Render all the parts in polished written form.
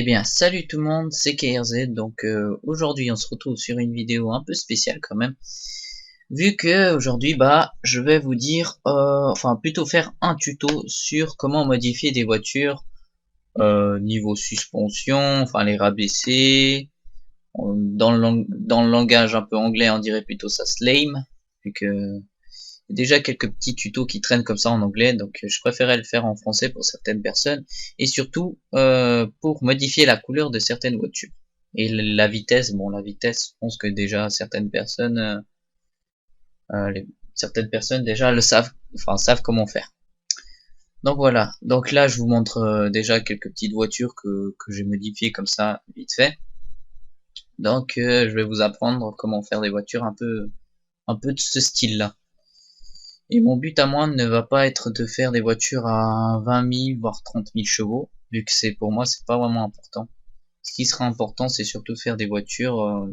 Eh bien, salut tout le monde, c'est KRZ. Donc aujourd'hui, on se retrouve sur une vidéo un peu spéciale quand même. Vu que aujourd'hui, je vais vous dire, enfin plutôt faire un tuto sur comment modifier des voitures niveau suspension, enfin les rabaisser. Dans le langage un peu anglais, on dirait plutôt ça slame, vu que y a déjà quelques petits tutos qui traînent comme ça en anglais, donc je préférais le faire en français pour certaines personnes, et surtout pour modifier la couleur de certaines voitures. Et la vitesse, bon la vitesse, je pense que déjà certaines personnes déjà le savent, enfin savent comment faire. Donc voilà, donc là je vous montre déjà quelques petites voitures que j'ai modifiées comme ça vite fait. Donc je vais vous apprendre comment faire des voitures un peu de ce style là. Et mon but à moi ne va pas être de faire des voitures à 20 000 voire 30 000 chevaux, vu que pour moi c'est pas vraiment important. Ce qui sera important, c'est surtout de faire des voitures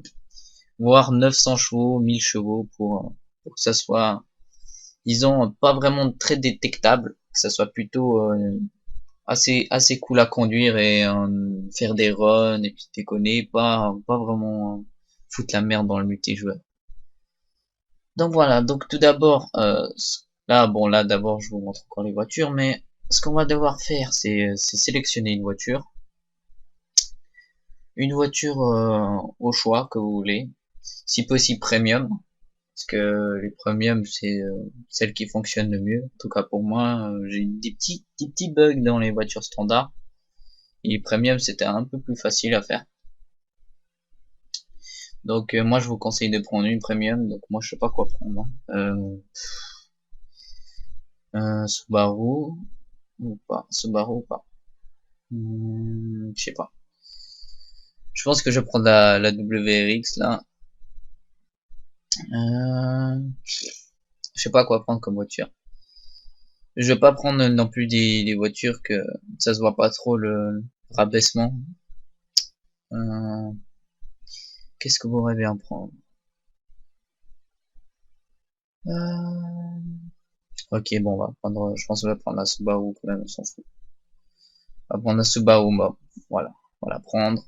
voire 900 chevaux, 1000 chevaux pour que ça soit, disons, pas vraiment très détectable, que ça soit plutôt assez cool à conduire et faire des runs et puis déconner, pas vraiment foutre la merde dans le multijoueur. Donc voilà, donc tout d'abord, là d'abord je vous montre encore les voitures, mais ce qu'on va devoir faire c'est sélectionner une voiture au choix que vous voulez, si possible premium, parce que les premium c'est celles qui fonctionnent le mieux. En tout cas pour moi, j'ai des petits bugs dans les voitures standards, et premium c'était un peu plus facile à faire. Donc moi je vous conseille de prendre une premium, donc moi je sais pas quoi prendre, hein. Subaru ou pas, Subaru ou pas, je sais pas. Je pense que je vais prendre la WRX là. Je sais pas quoi prendre comme voiture. Je vais pas prendre non plus des voitures que ça se voit pas trop le rabaissement. Euh, Qu'est-ce que vous rêvez en prendre? euh, Ok, bon, on va prendre. Je pense que je vais prendre la Subaru quand même, on s'en fout. On va prendre la Subaru, voilà, on va la prendre.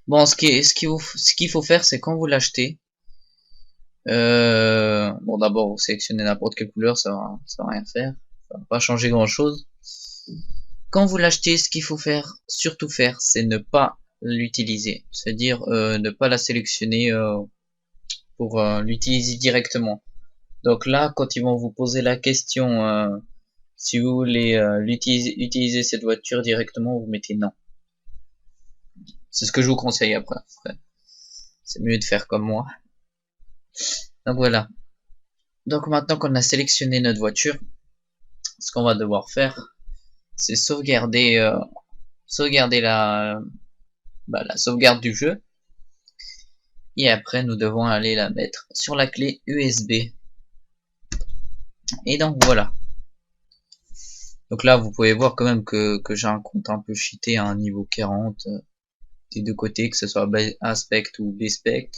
Bon, ce qu'il faut faire, c'est quand vous l'achetez. Bon, d'abord, vous sélectionnez n'importe quelle couleur, ça va rien faire, ça va pas changer grand chose. Quand vous l'achetez, ce qu'il faut faire, surtout faire, c'est ne pas l'utiliser, c'est-à-dire ne pas la sélectionner pour l'utiliser directement. Donc là, quand ils vont vous poser la question si vous voulez utiliser cette voiture directement, vous mettez non. C'est ce que je vous conseille après. C'est mieux de faire comme moi. Donc voilà. Donc maintenant qu'on a sélectionné notre voiture, ce qu'on va devoir faire, c'est sauvegarder la sauvegarde du jeu. Et après, nous devons aller la mettre sur la clé USB. Et donc voilà. Donc là, vous pouvez voir quand même que j'ai un compte un peu cheaté à un niveau 40 des deux côtés, que ce soit A-Spec ou B-Spec.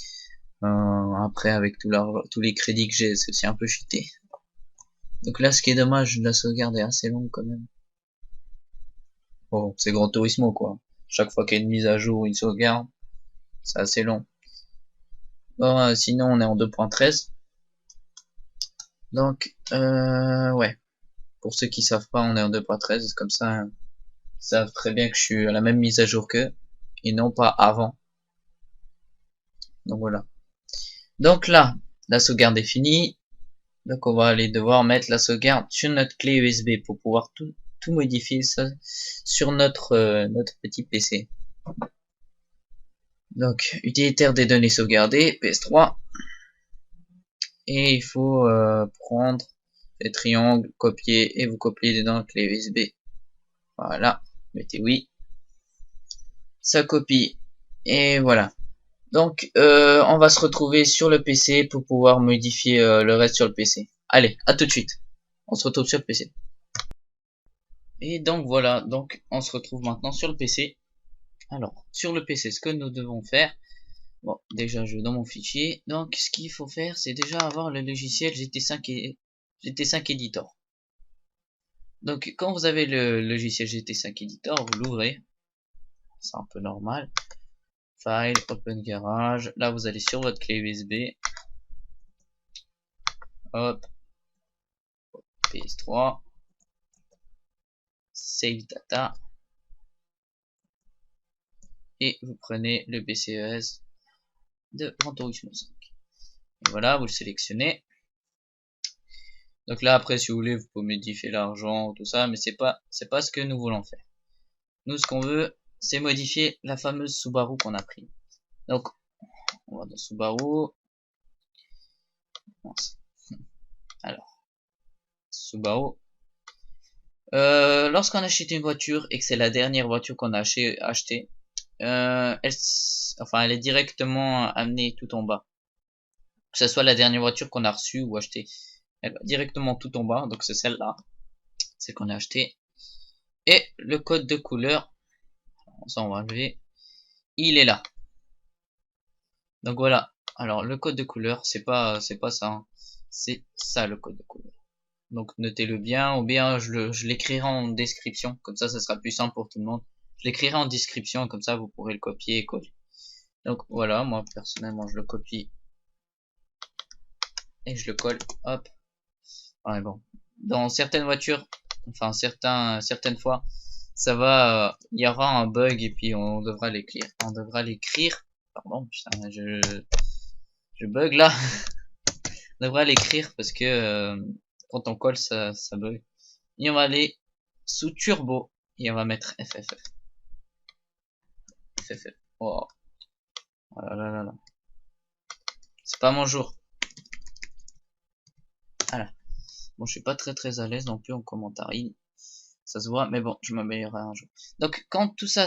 Après, avec tous les crédits que j'ai, c'est aussi un peu cheaté. Donc là, ce qui est dommage, la sauvegarde est assez longue quand même. Bon, c'est Gran Turismo quoi. Chaque fois qu'il y a une mise à jour, une sauvegarde, c'est assez long. Bon, sinon, on est en 2.13. Donc, ouais. Pour ceux qui savent pas, on est en 2.13, comme ça, ils savent très bien que je suis à la même mise à jour qu'eux, et non pas avant. Donc voilà. Donc là, la sauvegarde est finie. Donc on va aller devoir mettre la sauvegarde sur notre clé USB pour pouvoir tout modifier ça sur notre petit PC. Donc, utilitaire des données sauvegardées, PS3. Et il faut prendre les triangles, copier, et vous copiez dedans la clé USB. Voilà, mettez oui. Ça copie. Et voilà. Donc, on va se retrouver sur le PC pour pouvoir modifier le reste sur le PC. Allez, à tout de suite. On se retrouve sur le PC. Et donc voilà, donc on se retrouve maintenant sur le PC. Alors, sur le PC, ce que nous devons faire, bon, déjà je vais dans mon fichier. Donc, ce qu'il faut faire, c'est déjà avoir le logiciel GT5 Editor. Donc quand vous avez le logiciel GT5 Editor, vous l'ouvrez, c'est un peu normal. File, Open Garage, là vous allez sur votre clé USB, hop, PS3, Save Data, et vous prenez le BCES de Gran Turismo 5. Et voilà, vous le sélectionnez. Donc là après si vous voulez vous pouvez modifier l'argent, tout ça, mais c'est pas ce que nous voulons faire. Nous ce qu'on veut c'est modifier la fameuse Subaru qu'on a pris. Donc on va dans Subaru. Alors Subaru. Lorsqu'on achète une voiture et que c'est la dernière voiture qu'on a acheté, elle est directement amenée tout en bas. Que ce soit la dernière voiture qu'on a reçue ou achetée, elle va directement tout en bas. Donc c'est celle-là, c'est qu'on a acheté. Et le code de couleur, ça on va enlever, il est là. Donc voilà. Alors le code de couleur, c'est pas ça, hein. C'est ça le code de couleur. Donc notez-le bien, ou bien je l'écrirai en description, comme ça sera plus simple pour tout le monde. Je l'écrirai en description, comme ça vous pourrez le copier et coller. Donc voilà, moi personnellement je le copie et je le colle, hop. Ouais, bon. Dans certaines voitures, enfin certaines fois, ça va, il y aura un bug et puis on devra l'écrire. Pardon, putain, je bug là. On devra l'écrire parce que quand on colle ça bug. Et on va aller sous turbo et on va mettre FFF. FFF. Oh. Oh là là là là. C'est pas mon jour. Voilà. Bon, je suis pas très à l'aise non plus en commentaire. Ça se voit, mais bon, je m'améliorerai un jour. Donc, quand tout ça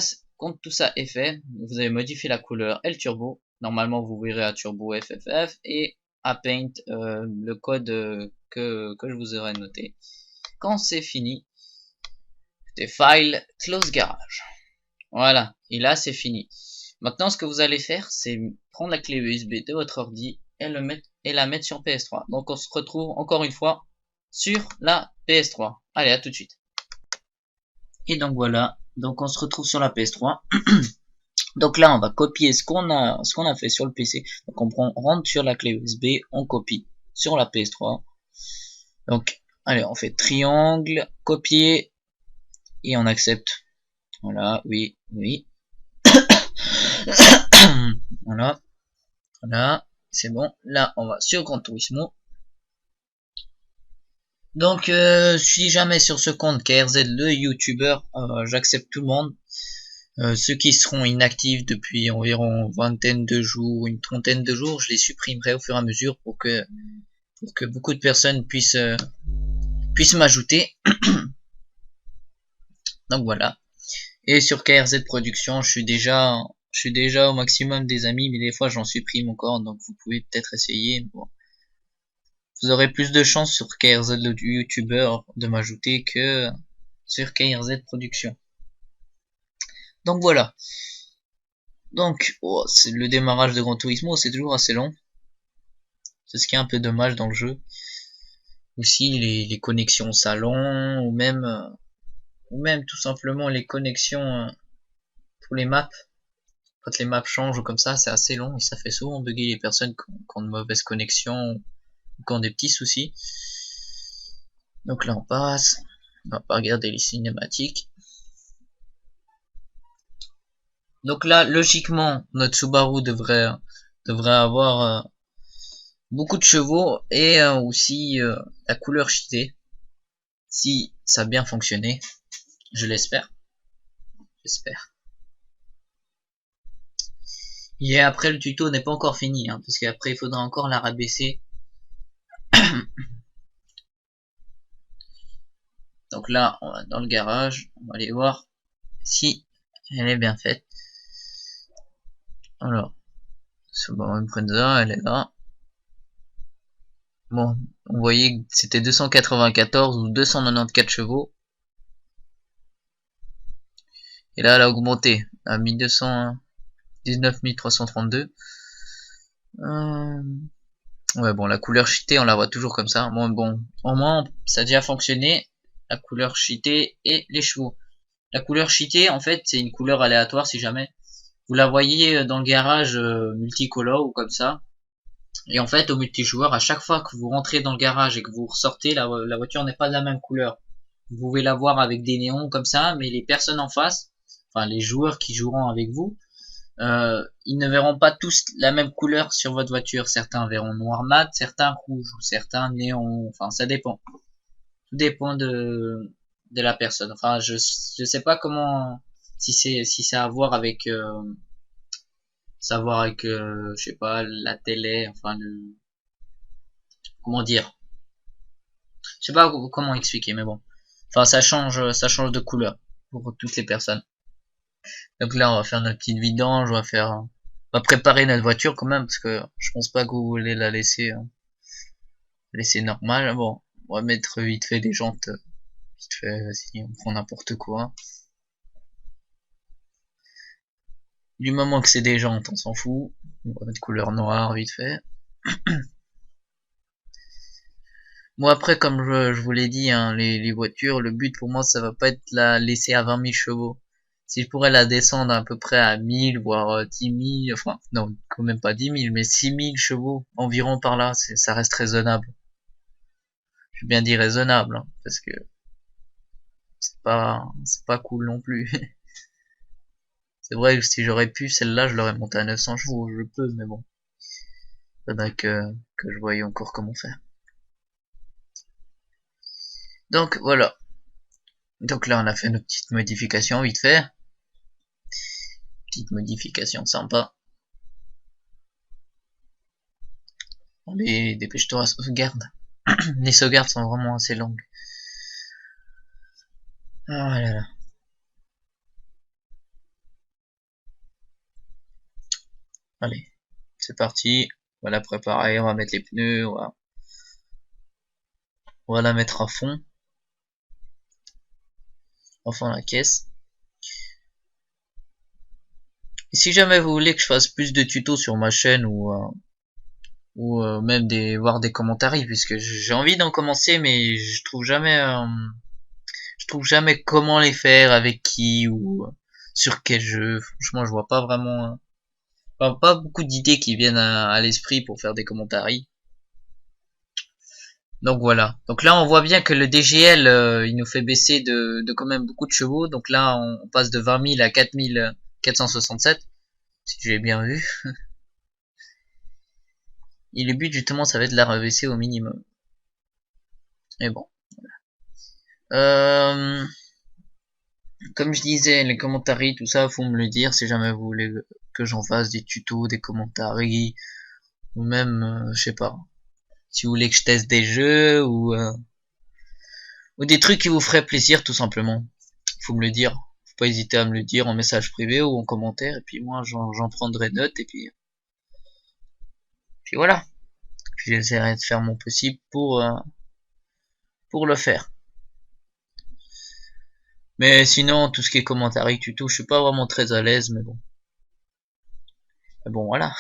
est fait, vous avez modifié la couleur et le turbo. Normalement, vous verrez à turbo FFF et à paint le code que je vous aurai noté. Quand c'est fini, c'est file, close garage. Voilà, et là c'est fini. Maintenant, ce que vous allez faire, c'est prendre la clé USB de votre ordi et la mettre sur PS3. Donc, on se retrouve encore une fois sur la PS3. Allez, à tout de suite. Et donc voilà, donc on se retrouve sur la PS3. Donc là, on va copier ce qu'on a fait sur le PC. Donc on rentre sur la clé USB, on copie sur la PS3. Donc allez, on fait triangle, copier et on accepte. Voilà, oui, oui. Voilà, voilà, c'est bon. Là, on va sur Gran Turismo. Donc, si jamais sur ce compte KRZ le YouTuber, j'accepte tout le monde. Ceux qui seront inactifs depuis environ vingtaine de jours, une trentaine de jours, je les supprimerai au fur et à mesure pour que beaucoup de personnes puissent m'ajouter. Donc voilà. Et sur KRZ Production, je suis déjà au maximum des amis, mais des fois j'en supprime encore, donc vous pouvez peut-être essayer. Bon. Vous aurez plus de chance sur KRZ le YouTuber de m'ajouter que sur KRZ Production. Donc voilà. Donc, c'est le démarrage de Gran Turismo, c'est toujours assez long. C'est ce qui est un peu dommage dans le jeu. Aussi les connexions salon, ou même tout simplement les connexions pour les maps. Quand les maps changent ou comme ça, c'est assez long et ça fait souvent bugger les personnes qui ont de mauvaises connexions ou qui ont des petits soucis. Donc là on passe, on va pas regarder les cinématiques. Donc là, logiquement, notre Subaru devrait avoir beaucoup de chevaux et aussi la couleur cheatée. Si ça a bien fonctionné, je l'espère. J'espère. Et après, le tuto n'est pas encore fini, hein, parce qu'après, il faudra encore la rabaisser. Donc là, on va dans le garage, on va aller voir si elle est bien faite. Alors, Subaru Impreza, elle est là. Bon, on voyait que c'était 294 ou 294 chevaux. Et là, elle a augmenté à 19 332. Ouais, bon, la couleur cheatée, on la voit toujours comme ça. Bon, au moins, ça a déjà fonctionné. la couleur cheatée et les chevaux. La couleur cheatée, en fait, c'est une couleur aléatoire si jamais. Vous la voyez dans le garage multicolore ou comme ça. Et en fait, au multijoueur, à chaque fois que vous rentrez dans le garage et que vous ressortez, la voiture n'est pas de la même couleur. Vous pouvez la voir avec des néons comme ça, mais les personnes en face, enfin les joueurs qui joueront avec vous, ils ne verront pas tous la même couleur sur votre voiture. Certains verront noir mat, certains rouge, ou certains néon. Enfin, ça dépend. Tout dépend de la personne. Enfin, je sais pas comment, si ça a à voir avec je sais pas, la télé, enfin comment dire, je sais pas comment expliquer, mais bon, enfin ça change de couleur pour toutes les personnes. Donc là on va faire notre petite vidange, on va préparer notre voiture quand même parce que je pense pas que vous voulez la laisser normale. Bon, on va mettre vite fait des jantes, vite fait, vas-y, on prend n'importe quoi. Du moment que c'est des jantes, on s'en fout. On va mettre couleur noire vite fait. Moi après, comme je vous l'ai dit, hein, les voitures, le but pour moi, ça va pas être la laisser à 20 000 chevaux. Si je pourrais la descendre à peu près à 1000, voire 10 000, enfin, non, quand même pas 10 000, mais 6 000 chevaux, environ par là, ça reste raisonnable. Je vais bien dire raisonnable, hein, parce que c'est pas cool non plus. C'est vrai que si j'aurais pu, celle-là, je l'aurais montée à 900 chevaux, je peux, mais bon. Faudrait que je voie encore comment faire. Donc, voilà. Donc là, on a fait nos petites modifications vite fait. Petite modification sympa. Allez, dépêche-toi à sauvegarde. Les sauvegardes sont vraiment assez longues. Ah là là. Allez, c'est parti. On va la préparer, on va mettre les pneus, on va la mettre à fond. Enfin la caisse. Et si jamais vous voulez que je fasse plus de tutos sur ma chaîne ou même voir des commentaires, puisque j'ai envie d'en commencer, mais je trouve jamais comment les faire, avec qui ou sur quel jeu. Franchement, je vois pas vraiment, pas beaucoup d'idées qui viennent à l'esprit pour faire des commentaires. Donc voilà. Donc là, on voit bien que le DGL, il nous fait baisser de quand même beaucoup de chevaux. Donc là, on passe de 20 000 à 4 467, si j'ai bien vu. Et le but, justement, ça va être de la rebaisser au minimum. Mais bon. Euh, Comme je disais, les commentaires, tout ça, faut me le dire si jamais vous voulez que j'en fasse des tutos, des commentaires, ou même, je sais pas, si vous voulez que je teste des jeux ou des trucs qui vous feraient plaisir tout simplement. Faut me le dire. Faut pas hésiter à me le dire en message privé ou en commentaire et puis moi j'en prendrai note et puis voilà. Puis j'essaierai de faire mon possible pour le faire. Mais sinon tout ce qui est commentaire et tuto, je suis pas vraiment très à l'aise mais bon. Mais bon voilà.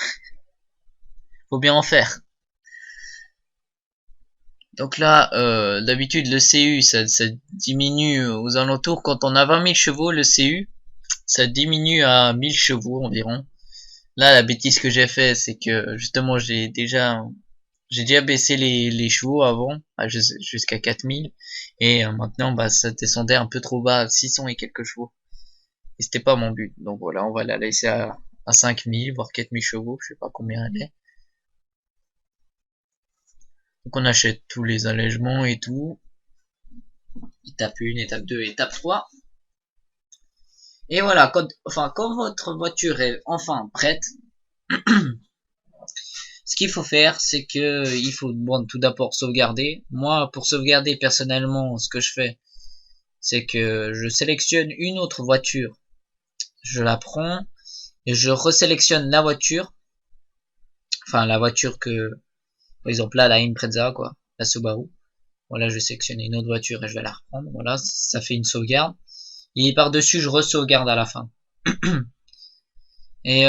Faut bien en faire. Donc là, d'habitude le CU ça diminue aux alentours. Quand on a 20 000 chevaux, le CU ça diminue à 1000 chevaux environ. Là, la bêtise que j'ai fait, c'est que justement j'ai déjà baissé les chevaux avant jusqu'à 4000 et maintenant bah ça descendait un peu trop bas à 600 et quelques chevaux. Et c'était pas mon but. Donc voilà, on va la laisser à 5000 voire 4000 chevaux, je sais pas combien elle est. Donc on achète tous les allègements et tout. Étape 1, étape 2, étape 3. Et voilà, quand votre voiture est enfin prête, ce qu'il faut faire, c'est que il faut bon, tout d'abord sauvegarder. Moi, pour sauvegarder personnellement, ce que je fais, c'est que je sélectionne une autre voiture, je la prends et je resélectionne la voiture, enfin la voiture que, par exemple là, la Impreza quoi, la Subaru. Voilà, je vais sélectionner une autre voiture et je vais la reprendre. Voilà, ça fait une sauvegarde. Et par-dessus, je re-sauvegarde à la fin. Et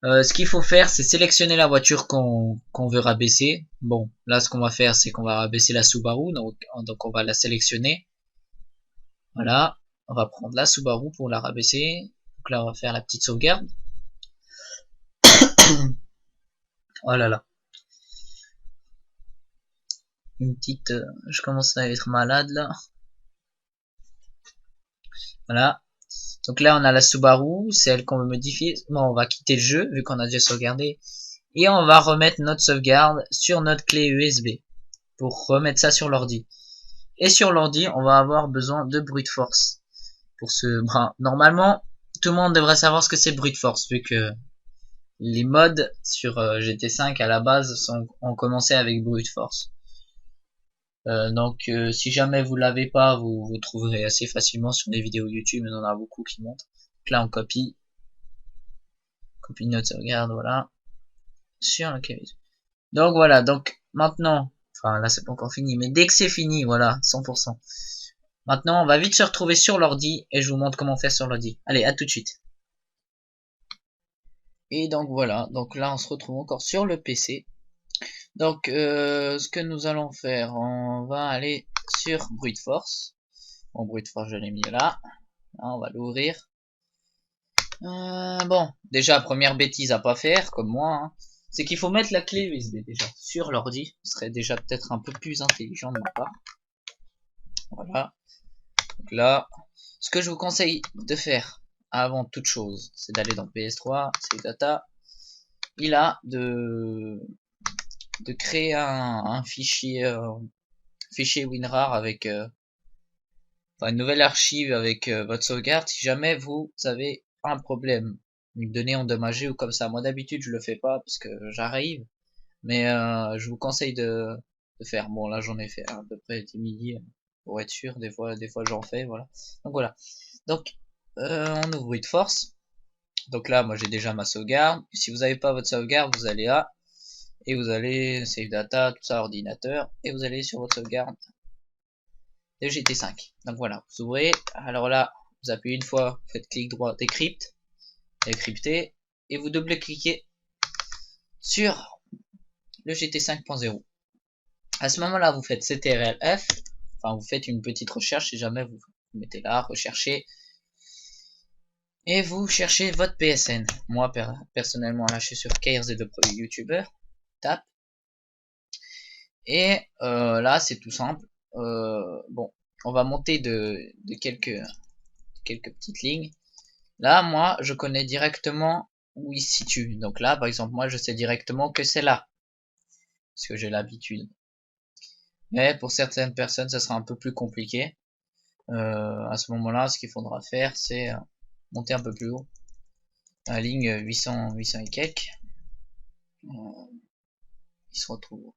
Ce qu'il faut faire, c'est sélectionner la voiture qu'on veut rabaisser. Bon, là, ce qu'on va faire, c'est qu'on va rabaisser la Subaru, donc on va la sélectionner. Voilà, on va prendre la Subaru pour la rabaisser. Donc là, on va faire la petite sauvegarde. Oh là là, une petite, je commence à être malade là. Voilà. Donc là, on a la Subaru, c'est elle qu'on veut modifier. Bon, on va quitter le jeu vu qu'on a déjà sauvegardé. Et on va remettre notre sauvegarde sur notre clé USB pour remettre ça sur l'ordi. Et sur l'ordi, on va avoir besoin de brute force. Pour ce bras. Normalement, tout le monde devrait savoir ce que c'est brute force vu que les mods sur GT5 à la base ont commencé avec brute force. Donc si jamais vous l'avez pas, vous trouverez assez facilement sur des vidéos YouTube, il y en a beaucoup qui montrent. Donc là on copie notre sauvegarde, voilà, sur le clavier. Donc voilà, donc maintenant, enfin là c'est pas encore fini, mais dès que c'est fini, voilà, 100%. Maintenant on va vite se retrouver sur l'ordi et je vous montre comment faire sur l'ordi. Allez, à tout de suite. Et donc voilà, donc là on se retrouve encore sur le PC. Donc ce que nous allons faire, on va aller sur brute force. Bon, brute force je l'ai mis là. On va l'ouvrir. Bon, déjà première bêtise à pas faire, comme moi, hein, c'est qu'il faut mettre la clé USB déjà sur l'ordi. Ce serait déjà peut-être un peu plus intelligent de ma part. Voilà. Donc là, ce que je vous conseille de faire avant toute chose, c'est d'aller dans PS3, Save Data. Il a de créer un fichier WinRAR avec une nouvelle archive avec votre sauvegarde si jamais vous avez un problème, une donnée endommagée ou comme ça. Moi d'habitude je le fais pas parce que j'arrive, mais je vous conseille de faire. Bon là j'en ai fait à peu près 10 milliers pour être sûr, des fois j'en fais, voilà. Donc voilà. Donc on ouvre de force. Donc là moi j'ai déjà ma sauvegarde. Si vous n'avez pas votre sauvegarde, vous allez à et vous allez save data, tout ça, ordinateur, et vous allez sur votre sauvegarde de GT5. Donc voilà, vous ouvrez, alors là, vous appuyez une fois, vous faites clic droit, décrypter, et vous double-cliquez sur le GT5.0. À ce moment-là, vous faites CTRL-F, enfin vous faites une petite recherche, si jamais vous mettez là, recherchez, et vous cherchez votre PSN. Moi, personnellement, là, je suis sur KRZ2 Pro YouTuber, tape, et là, c'est tout simple. Bon, on va monter de quelques petites lignes. Là, moi, je connais directement où il se situe. Donc là, par exemple, moi, je sais directement que c'est là. Parce que j'ai l'habitude. Mais pour certaines personnes, ça sera un peu plus compliqué. À ce moment-là, ce qu'il faudra faire, c'est monter un peu plus haut. La ligne 800 et quelques. Il se retrouve.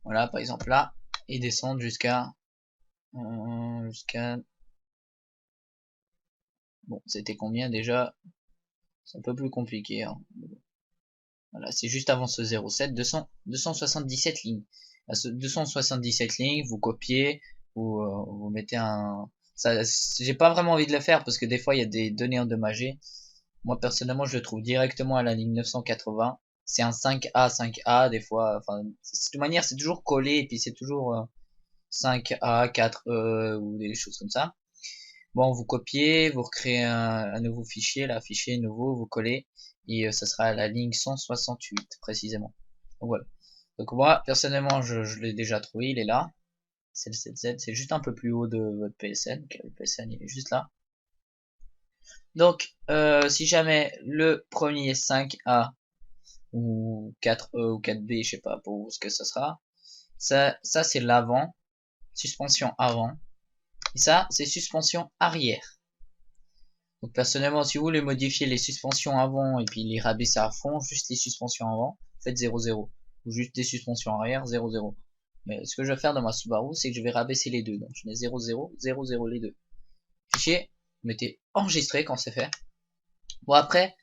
Voilà, par exemple là. Et descendre jusqu'à... Bon, c'était combien déjà? C'est un peu plus compliqué. Hein. Voilà, c'est juste avant ce 07, 277 lignes. À ce 277 lignes, vous copiez, vous mettez un... J'ai pas vraiment envie de le faire parce que des fois il y a des données endommagées. Moi personnellement je le trouve directement à la ligne 980. C'est un 5A, 5A des fois. Enfin, de toute manière c'est toujours collé et puis c'est toujours 5A, 4E ou des choses comme ça. Bon, vous copiez, vous recréez un nouveau fichier, là, fichier nouveau, vous collez, et ça sera la ligne 168 précisément. Donc voilà. Donc moi, personnellement, je l'ai déjà trouvé, il est là. C'est le 7Z, c'est juste un peu plus haut de votre PSN. Le PSN, il est juste là. Donc, si jamais le premier 5A ou 4E ou 4B, je sais pas pour vous ce que ça sera, ça c'est l'avant, suspension avant, et ça c'est suspension arrière. Donc personnellement, si vous voulez modifier les suspensions avant et puis les rabaisser à fond, juste les suspensions avant, faites 0,0. Ou juste des suspensions arrière, 0,0. Mais ce que je vais faire dans ma Subaru, c'est que je vais rabaisser les deux. Donc je mets 0,0, 0,0 les deux. Fichier, vous mettez enregistrer quand c'est fait. Bon après,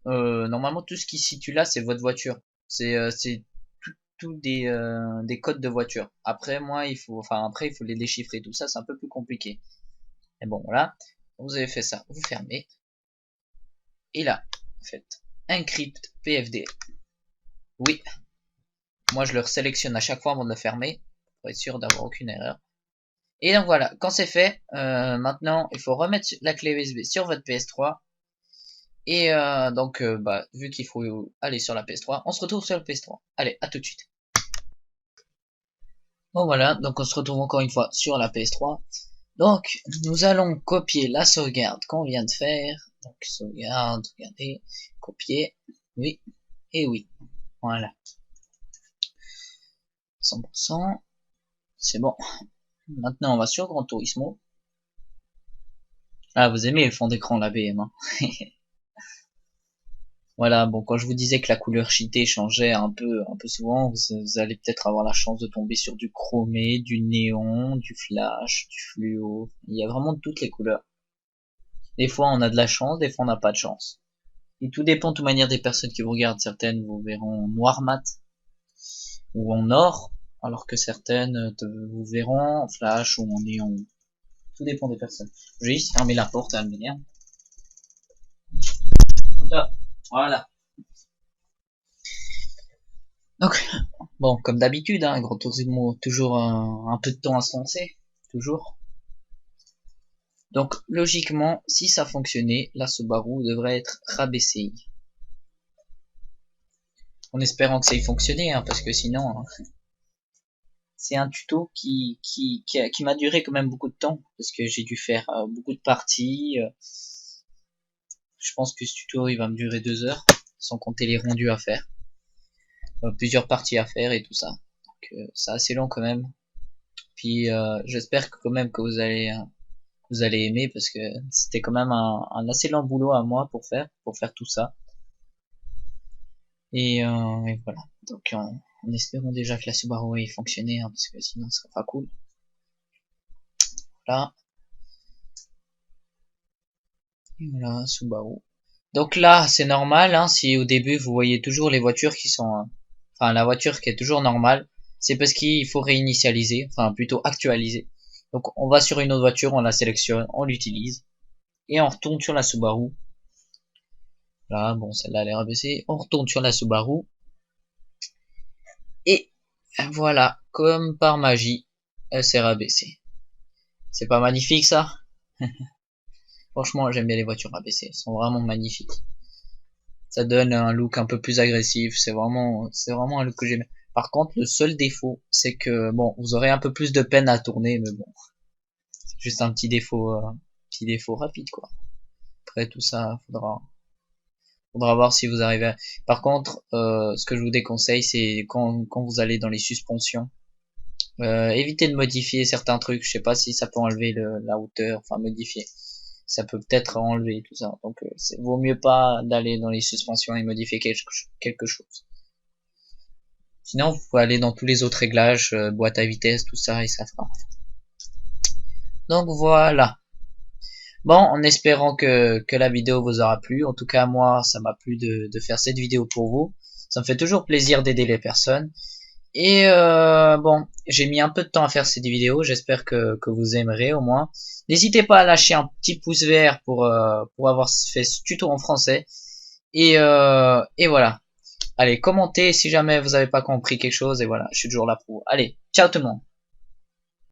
normalement tout ce qui se situe là, c'est votre voiture. C'est tout des codes de voiture. Après moi, il faut les déchiffrer. Tout ça, c'est un peu plus compliqué. Et bon voilà, vous avez fait ça, vous fermez. Et là, faites encrypt PFD. Oui, moi je le sélectionne à chaque fois avant de le fermer pour être sûr d'avoir aucune erreur. Et donc voilà, quand c'est fait, maintenant il faut remettre la clé USB sur votre PS3. Et donc bah, vu qu'il faut aller sur la PS3, on se retrouve sur la PS3. Allez, à tout de suite. Bon voilà, donc on se retrouve encore une fois sur la PS3. Donc nous allons copier la sauvegarde qu'on vient de faire. Donc sauvegarde, regardez, copier, oui, et oui, voilà. 100%, c'est bon. Maintenant on va sur Gran Turismo. Ah, vous aimez le fond d'écran, la BM, hein. Voilà, bon, quand je vous disais que la couleur cheatée changeait un peu souvent, vous allez peut-être avoir la chance de tomber sur du chromé, du néon, du flash, du fluo. Il y a vraiment de toutes les couleurs. Des fois, on a de la chance, des fois, on n'a pas de chance. Et tout dépend de toute manière des personnes qui vous regardent. Certaines vous verront en noir mat ou en or, alors que certaines vous verront en flash ou en néon. Tout dépend des personnes. J'ai juste fermé la porte à m'énerve. Voilà. Donc, bon, comme d'habitude, hein, Gran Turismo, toujours un peu de temps à se lancer. Toujours. Donc, logiquement, si ça fonctionnait, la Subaru devrait être rabaissée. En espérant que ça ait fonctionné, hein, parce que sinon, hein, c'est un tuto qui m'a duré quand même beaucoup de temps, parce que j'ai dû faire beaucoup de parties. Je pense que ce tuto, il va me durer 2 heures, sans compter les rendus à faire. Plusieurs parties à faire et tout ça. Donc, c'est assez long quand même. Puis, j'espère que quand même que vous allez aimer, parce que c'était quand même un assez long boulot à moi pour faire tout ça. Et voilà. Donc en espérant déjà que la Subaru ait fonctionné, hein, parce que sinon ce serait pas cool. Voilà. Et voilà, Subaru. Donc là, c'est normal, hein, si au début vous voyez toujours les voitures qui sont... enfin, la voiture qui est toujours normale, c'est parce qu'il faut réinitialiser, enfin plutôt actualiser. Donc on va sur une autre voiture, on la sélectionne, on l'utilise, et on retourne sur la Subaru. Là, bon, celle-là elle est rabaissée. On retourne sur la Subaru. Et voilà, comme par magie, elle s'est rabaissée. C'est pas magnifique ça? Franchement, j'aime bien les voitures rabaissées, elles sont vraiment magnifiques. Ça donne un look un peu plus agressif, c'est vraiment un look que j'aime. Par contre, le seul défaut, c'est que bon, vous aurez un peu plus de peine à tourner, mais bon, c'est juste un petit défaut rapide quoi. Après tout ça, faudra voir si vous arrivez. Par contre, ce que je vous déconseille, c'est quand vous allez dans les suspensions, évitez de modifier certains trucs. Je sais pas si ça peut enlever la hauteur, enfin modifier. Ça peut peut-être enlever tout ça. Donc, vaut mieux pas d'aller dans les suspensions et modifier quelque chose. Sinon, vous pouvez aller dans tous les autres réglages, boîte à vitesse, tout ça, et ça fera. Donc voilà. Bon, en espérant que la vidéo vous aura plu. En tout cas, moi, ça m'a plu de faire cette vidéo pour vous. Ça me fait toujours plaisir d'aider les personnes. Et bon, j'ai mis un peu de temps à faire cette vidéo. J'espère que vous aimerez au moins. N'hésitez pas à lâcher un petit pouce vert pour avoir fait ce tuto en français. Et voilà. Allez, commentez si jamais vous n'avez pas compris quelque chose. Et voilà, je suis toujours là pour vous. Allez, ciao tout le monde.